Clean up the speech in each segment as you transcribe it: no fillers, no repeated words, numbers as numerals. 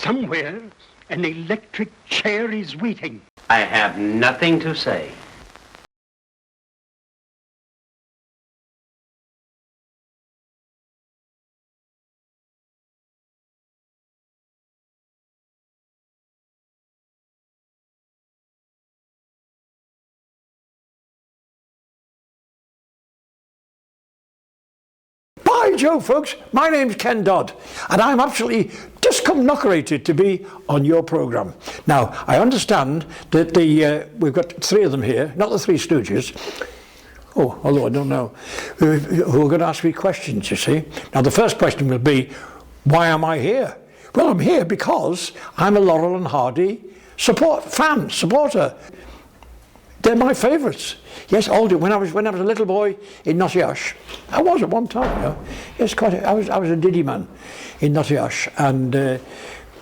Somewhere, an electric chair is waiting. I have nothing to say. By Jove, folks, my name's Ken Dodd, and I'm absolutely just come knockerated to be on your programme. Now, I understand that we've got three of them here, not the Three Stooges, although I don't know, who are going to ask me questions, you see. Now, the first question will be, why am I here? Well, I'm here because I'm a Laurel and HarDay supporter. They're my favourites. Yes, older. When I was a little boy in Nottingham, I was at one time. You know. Yes, I was a diddy man in Nottingham, and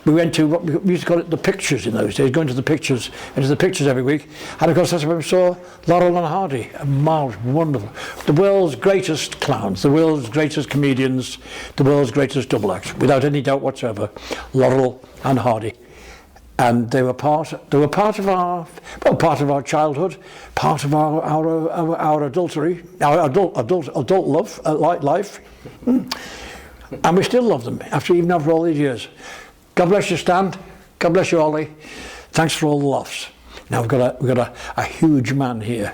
we went to what we used to call it the pictures in those days. Going to the pictures, every week, and of course that's when we saw Laurel and HarDay. A marvellous, wonderful, the world's greatest clowns, the world's greatest comedians, the world's greatest double acts, without any doubt whatsoever. Laurel and HarDay. And they were part of our childhood, part of our adultery, our adult love, life, and we still love them even after all these years. God bless you, Stan. God bless you, Ollie. Thanks for all the laughs. Now we've got a huge man here,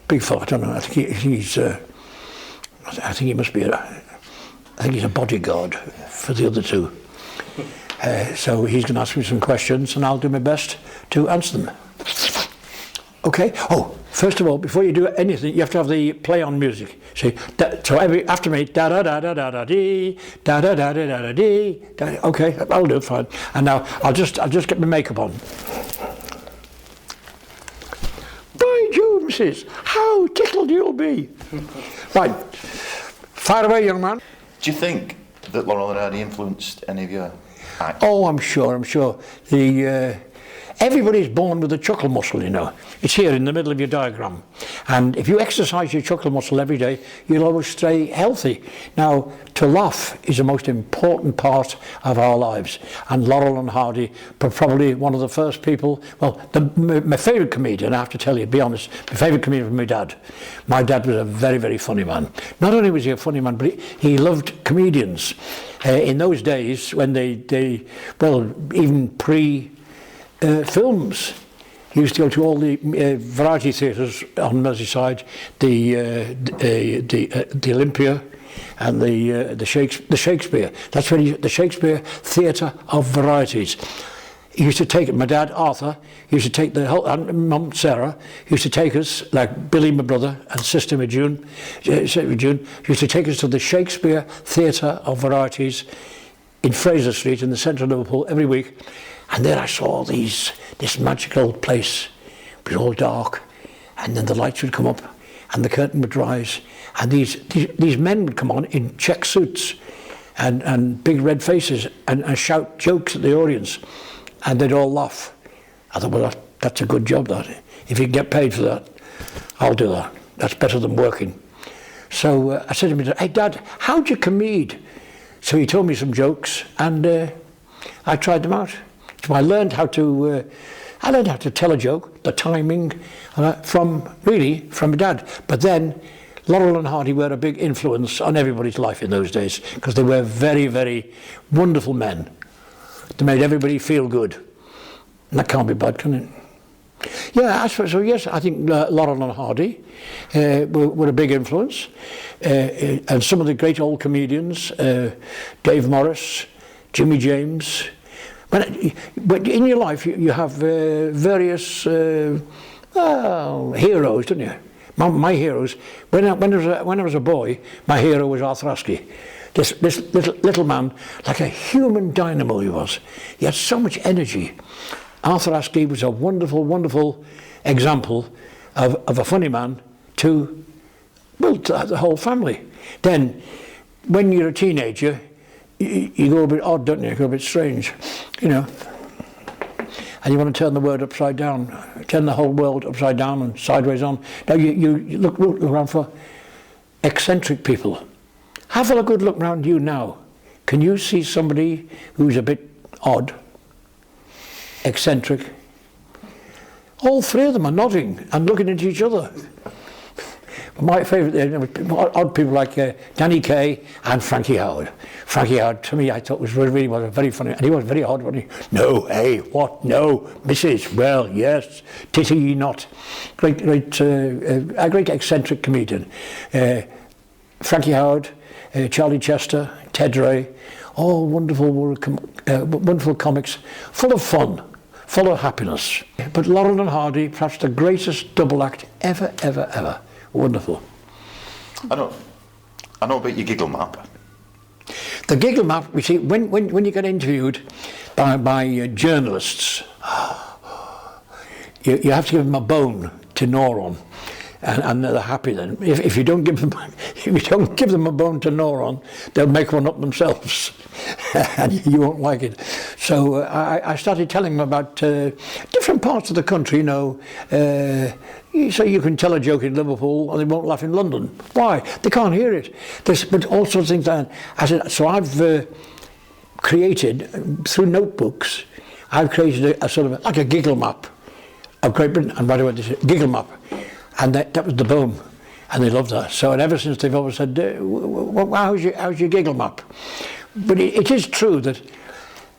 big fella. I don't know. I think he's a bodyguard for the other two. So he's going to ask me some questions, and I'll do my best to answer them. Okay. Oh, first of all, before you do anything, you have to have the play on music. See, so after me, da da da da da da dee, da da da da da da dee. Okay, I'll do it fine. And now I'll just get my makeup on. By Jove, missus, how tickled you'll be. Right, fire away, young man. Do you think that Laurel and HarDay influenced any of your acts? Oh, I'm sure. Everybody's born with a chuckle muscle, you know. It's here in the middle of your diagram. And if you exercise your chuckle muscle every day, you'll always stay healthy. Now, to laugh is the most important part of our lives. And Laurel and HarDay were probably one of the first people, well, my favourite comedian, I have to tell you, be honest, my favourite comedian was my dad. My dad was a very, very funny man. Not only was he a funny man, but he loved comedians. In those days, when even films. He used to go to all the variety theatres on Merseyside, the Olympia, and the Shakespeare. That's when the Shakespeare Theatre of Varieties. He used to take my dad Arthur. He used to take and Mum Sarah. He used to take us, like Billy, my brother, and sister June. He used to take us to the Shakespeare Theatre of Varieties in Fraser Street in the centre of Liverpool every week. And there I saw this magical place. It was all dark, and then the lights would come up, and the curtain would rise, and these men would come on in check suits, and big red faces, and shout jokes at the audience, and they'd all laugh. I thought, well, that's a good job, that. If you can get paid for that, I'll do that. That's better than working. So I said to him, hey, Dad, how'd you comede? So he told me some jokes, and I tried them out. So I learned how to tell a joke, the timing, from my dad. But then Laurel and HarDay were a big influence on everybody's life in those days, because they were very, very wonderful men. They made everybody feel good. And that can't be bad, can it? Yeah, so yes, I think Laurel and HarDay were a big influence. And some of the great old comedians, Dave Morris, Jimmy James. But in your life, you have various heroes, don't you? My heroes. When I was a boy, my hero was Arthur Askey. This little man, like a human dynamo he was. He had so much energy. Arthur Askey was a wonderful, wonderful example of a funny man to the whole family. Then, when you're a teenager, you go a bit odd, don't you? You go a bit strange, you know. And you want to turn the world upside down, turn the whole world upside down and sideways on. Now you look around for eccentric people. Have a good look around you now. Can you see somebody who's a bit odd? eccentric. All three of them are nodding and looking at each other. My favourite, odd people like Danny Kaye and Frankie Howard. Frankie Howard, to me, I thought was very funny, and he was very odd, wasn't he? No, hey, what? No, Mrs. Well, yes, titty ye not. A great eccentric comedian. Frankie Howard, Charlie Chester, Ted Ray, all wonderful comics, full of fun, full of happiness. But Laurel and Hardy, perhaps the greatest double act ever. Wonderful. I know about your giggle map. The giggle map, you see, when you get interviewed by journalists, you have to give them a bone to gnaw on, and they're happy then. If you don't give them a bone to gnaw on, they'll make one up themselves, and you won't like it. So I started telling them about different parts of the country, you know. So you can tell a joke in Liverpool and they won't laugh in London. Why? They can't hear it. But all sorts of things. So I've created, through notebooks, I've created a sort of, like a giggle map of Great Britain. And right away they said, giggle map. And that was the boom. And they loved that. So, and ever since they've always said, how's your giggle map? But it is true that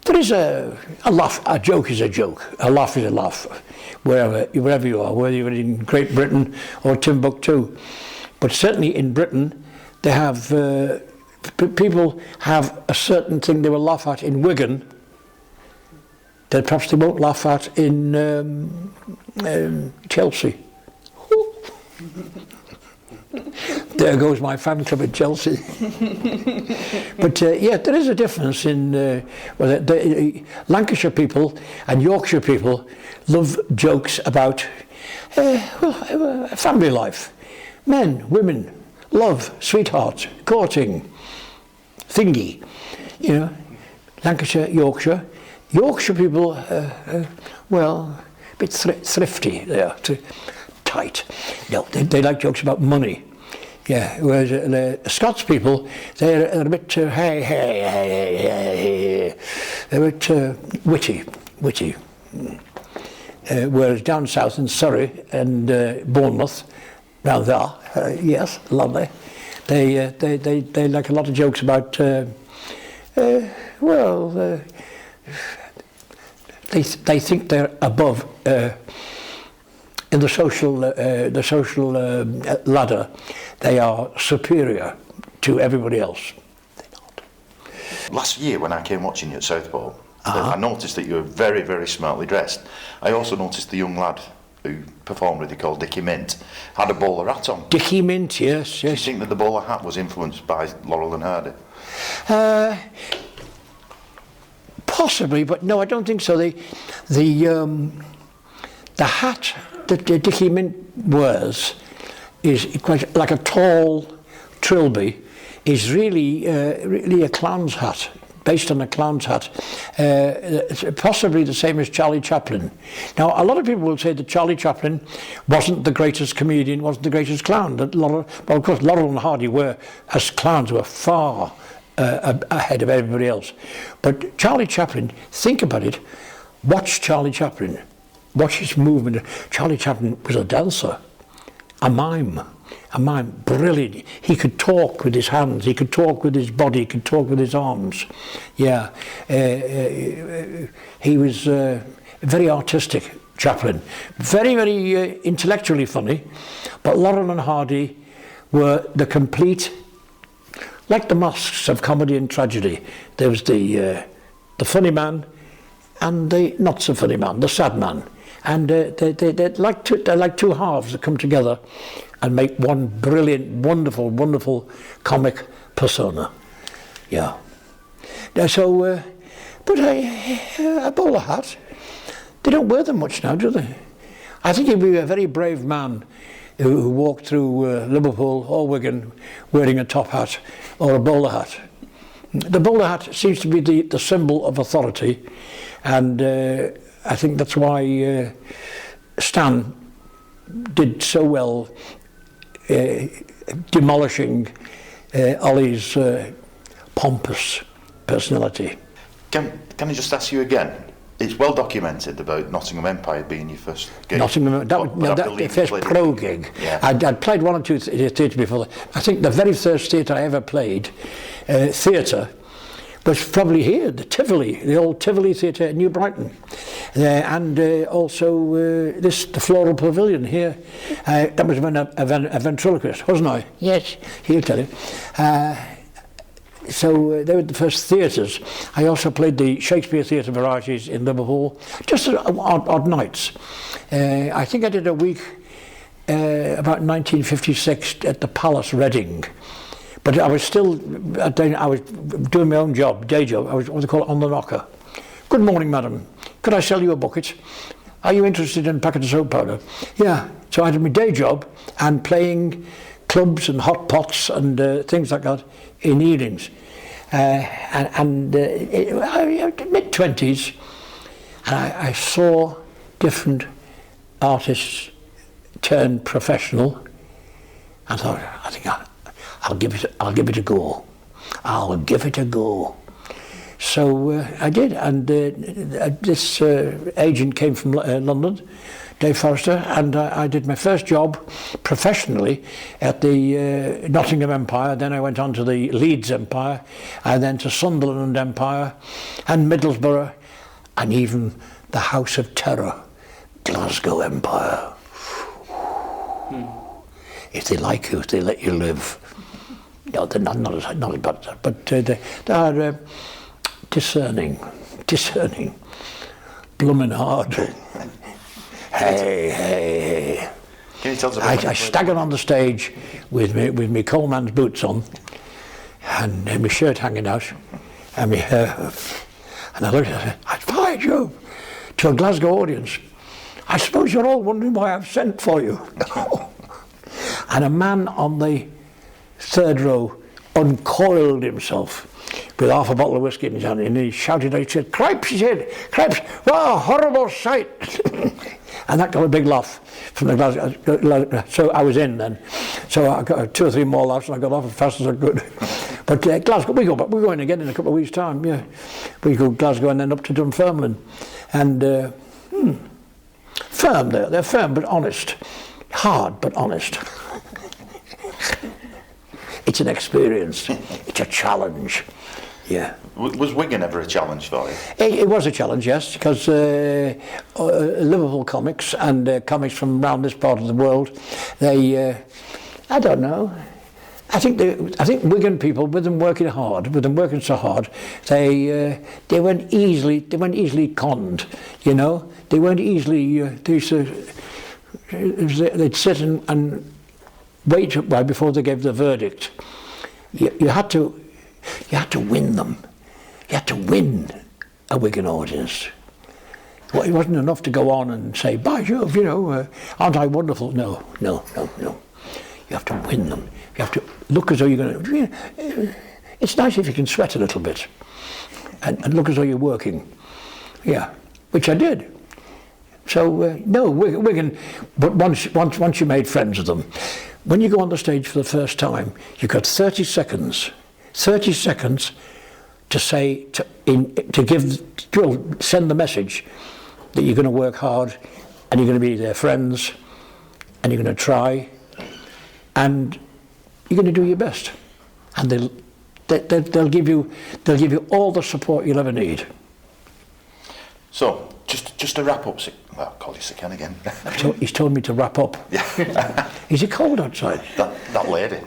there is a laugh. A joke is a joke. A laugh is a laugh, wherever you are, whether you're in Great Britain or Timbuktu. But certainly in Britain, they have people have a certain thing they will laugh at in Wigan that perhaps they won't laugh at in Chelsea. There goes my fan club at Chelsea. But yeah, there is a difference in Lancashire people and Yorkshire people love jokes about family life, men, women, love, sweethearts, courting, thingy, you know. Lancashire, Yorkshire people, well, a bit thrifty. They are tight. No, they like jokes about money. Yeah, whereas Scots people, they're a bit hey, they're a bit witty. Whereas down south in Surrey and Bournemouth, down there, yes, lovely. They like a lot of jokes about they think they're above in the social ladder. They are superior to everybody else. They're not. Last year when I came watching you at Southport, I noticed that you were very, very smartly dressed. I also noticed the young lad who performed with you, called Dickie Mint, had a bowler hat on. Dickie Mint, yes. Do you think that the bowler hat was influenced by Laurel and Hardy? Possibly, but no, I don't think so. The hat that Dickie Mint wears is quite like a tall trilby. Is really a clown's hat, based on a clown's hat. It's possibly the same as Charlie Chaplin. Now, a lot of people will say that Charlie Chaplin wasn't the greatest comedian, wasn't the greatest clown. Well, of course, Laurel and Hardy were, as clowns, were far ahead of everybody else. But Charlie Chaplin, think about it. Watch Charlie Chaplin. Watch his movement. Charlie Chaplin was a dancer, a mime, brilliant. He could talk with his hands, he could talk with his body, he could talk with his arms. Yeah, he was very artistic, Chaplin. Very, very intellectually funny, but Laurel and Hardy were the complete, like the masks of comedy and tragedy. There was the funny man and the not so funny man, the sad man. And they're like two halves that come together and make one brilliant, wonderful comic persona. Yeah. So, but a bowler hat, they don't wear them much now, do they? I think he'd be a very brave man who walked through Liverpool or Wigan wearing a top hat or a bowler hat. The bowler hat seems to be the symbol of authority, and I think that's why Stan did so well demolishing Ollie's pompous personality. Can I just ask you again? it's well documented about Nottingham Empire being your first gig. Nottingham, the first pro gig. Yeah. I'd played one or two theatre before. I think the very first theatre I ever played, theatre, was probably here, the Tivoli, the old Tivoli Theatre in New Brighton. And also the Floral Pavilion here. That was when a ventriloquist, wasn't I? Yes, he'll tell you. So they were the first theatres. I also played the Shakespeare Theatre varieties in Liverpool, just odd nights. I think I did a week about 1956 at the Palace, Reading. But I was still, I was doing my own job, day job. I was what they call on the knocker. Good morning, madam. Could I sell you a bucket? Are you interested in a packet of soap powder? Yeah. So I did my day job and playing clubs and hot pots and things like that in evenings. Mid-20s, and I saw different artists turn professional. I thought, I think I'll give it a go. I'll give it a go. So I did, and this agent came from London, Dave Forrester, and I did my first job professionally at the Nottingham Empire. Then I went on to the Leeds Empire, and then to Sunderland Empire, and Middlesbrough, and even the House of Terror, Glasgow Empire. If they like you, if they let you live. No, they're not as bad as that, but they are discerning, blooming hard. Hey. Can you tell us about I staggered on the stage with me coalman's boots on and my shirt hanging out and my hair. And I looked at it, "Hi, Joe," to a Glasgow audience. "I suppose you're all wondering why I've sent for you." And a man on the third row uncoiled himself with half a bottle of whiskey in his hand, and he shouted, he said, "Cripes," he said, "Cripes, what a horrible sight." And that got a big laugh from the Glasgow. So I was in then. So I got 2 or 3 more laughs and I got off as fast as I could. But Glasgow, we're going again in a couple of weeks' time, yeah. We go Glasgow and then up to Dunfermline. And firm there, they're firm but honest. Hard but honest. It's an experience. It's a challenge. Yeah. Was Wigan ever a challenge for you? It was a challenge, yes, because Liverpool comics and comics from around this part of the world, they, I don't know. I think Wigan people, with them working so hard, they weren't easily conned, you know. They weren't easily. They'd sit and wait right before they gave the verdict. You had to win them. You had to win a Wigan audience. Well, it wasn't enough to go on and say, "By Jove, you know, aren't I wonderful?" No. You have to win them. You have to look as though you're going to. It's nice if you can sweat a little bit, and look as though you're working. Yeah, which I did. So no, Wigan. But once you made friends with them, when you go on the stage for the first time, you've got 30 seconds. 30 seconds to say send the message that you're going to work hard, and you're going to be their friends, and you're going to try, and you're going to do your best, and they'll give you all the support you'll ever need. So just to wrap up, I'll call you Sir Ken again. He's told me to wrap up. Yeah. Is it cold outside? That lady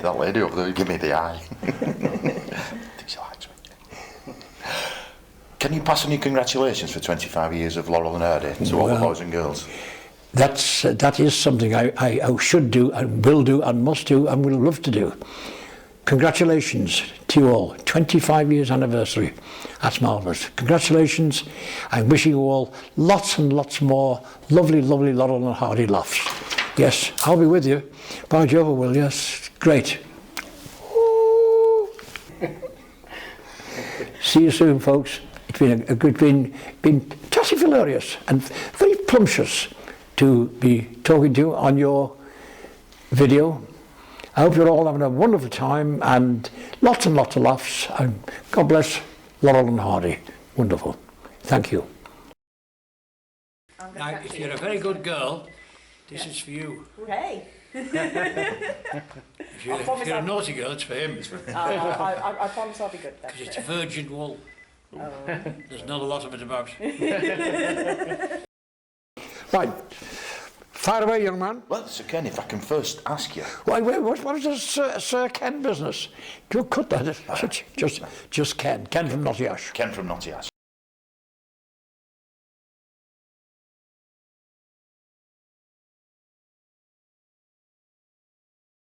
over there, give me the eye. I think she likes me. Can you pass on your congratulations for 25 years of Laurel and HarDay to all the boys and girls? That is something I should do and will do and must do and will love to do. Congratulations to you all. 25 years anniversary. That's marvellous. Congratulations. I'm wishing you all lots and lots more lovely, lovely Laurel and HarDay laughs. Yes, I'll be with you. By Jove, I will, yes. Great. See you soon, folks. It's been totally hilarious and very plumptious to be talking to you on your video. I hope you're all having a wonderful time and lots of laughs, and God bless Laurel and HarDay. Wonderful. Thank you. I'm gonna Now, catch if it. you're a very good girl, this is for you. Hey. If you're a naughty girl, it's for him. I promise I'll be good then. Because it's virgin wool. There's not a lot of it about. Right. Fire away, young man. Well, Sir Ken, if I can first ask you. Wait, what is this Sir Ken business? You cut that. Just Ken. Ken from Notty Ash. Ken from Notty Ash.